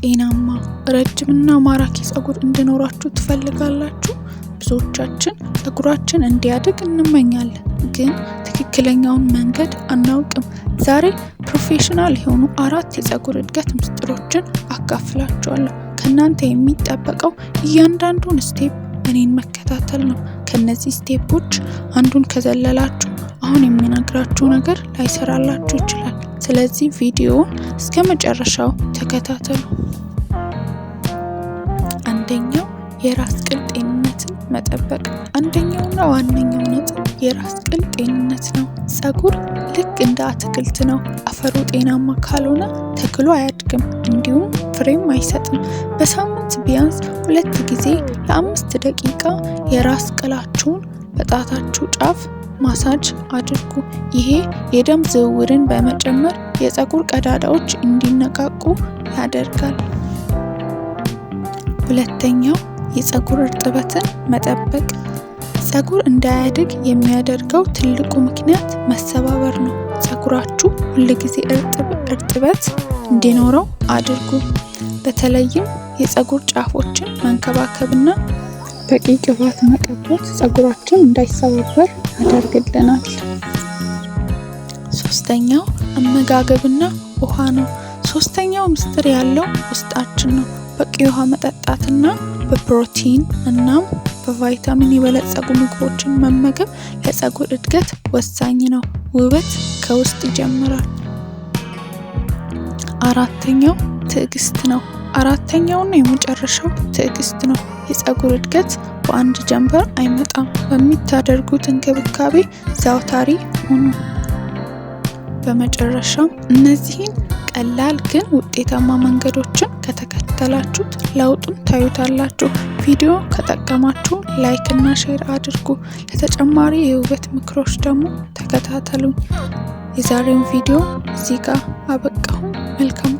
ጤናማ ረጅምና ማራኪ ጸጉር እንዲኖራችሁ ትፈልጋላችሁ? ብዙዎቻችን ጸጉራችን እንዲያድግ እንመኛለን፣ ግን ትክክለኛውን መንገድ አናውቅም። ዛሬ ፕሮፌሽናል የሆኑ 4 የጸጉር እድገት ምስጢሮችን አካፍላችኋለሁ። ከእናንተ የሚጠበቀው እያንዳንዱን ስቴፕ እኔን መከታተል ነው። ከነዚህ ስቴፖች አንዱን ከዘለላችሁ አሁን የሚነግራችሁ ነገር ላይሰራላችሁ ይችላል። ስለዚህ ቪዲዮውን እስከ መጨረሻው ተከታተሉ። አንደኛው የራስ ቅል ጤንነትን መጠበቅ። አንደኛውና ዋነኛው ነጥብ የራስ ቅል ጤንነት ነው። ጸጉር ልክ እንደ አትክልት ነው። አፈሩ ጤናማ ካልሆነ ተክሎ አያድግም፣ እንዲሁም ፍሬም አይሰጥም። በሳምንት ቢያንስ 2 ጊዜ ለ5 ደቂቃ የራስ ቅላችሁን በጣታችሁ ጫፍ ማሳጅ አድርጉ። ይሄ የደም ዝውውርን በመጨመር የጸጉር ቀዳዳዎች እንዲነቃቁ ያደርጋል። ሁለተኛው የጸጉር እርጥበትን መጠበቅ። ጸጉር እንዳያድግ የሚያደርገው ትልቁ ምክንያት መሰባበር ነው። ጸጉራችሁ ሁልጊዜ እርጥበት እንዲኖረው አድርጉ። በተለይም የጸጉር ጫፎችን መንከባከብና በቂ ቅባት መቀባት ጸጉራችን እንዳይሰባበር ያደርግልናል። ሶስተኛው አመጋገብና ውሃ ነው። ሶስተኛው ምስጢር ያለው ውስጣችን ነው። በቂ ውሃ መጠጣትና በፕሮቲን እናም በቫይታሚን የበለጸጉ ምግቦችን መመገብ ለጸጉር እድገት ወሳኝ ነው። ውበት ከውስጥ ይጀምራል። አራተኛው ትዕግስት ነው። አራተኛውና የመጨረሻው ትዕግስት ነው። የጸጉር እድገት በአንድ ጀንበር አይመጣም። በሚታደርጉት እንክብካቤ ዘውታሪ ሁኑ። በመጨረሻም እነዚህን ቀላል ግን ውጤታማ መንገዶችን ከተከተላችሁት ለውጡን ታዩታላችሁ። ቪዲዮ ከጠቀማችሁ ላይክ እና ሼር አድርጉ። ለተጨማሪ የውበት ምክሮች ደግሞ ተከታተሉኝ። የዛሬውን ቪዲዮ እዚህ ጋር አበቃሁ። መልካም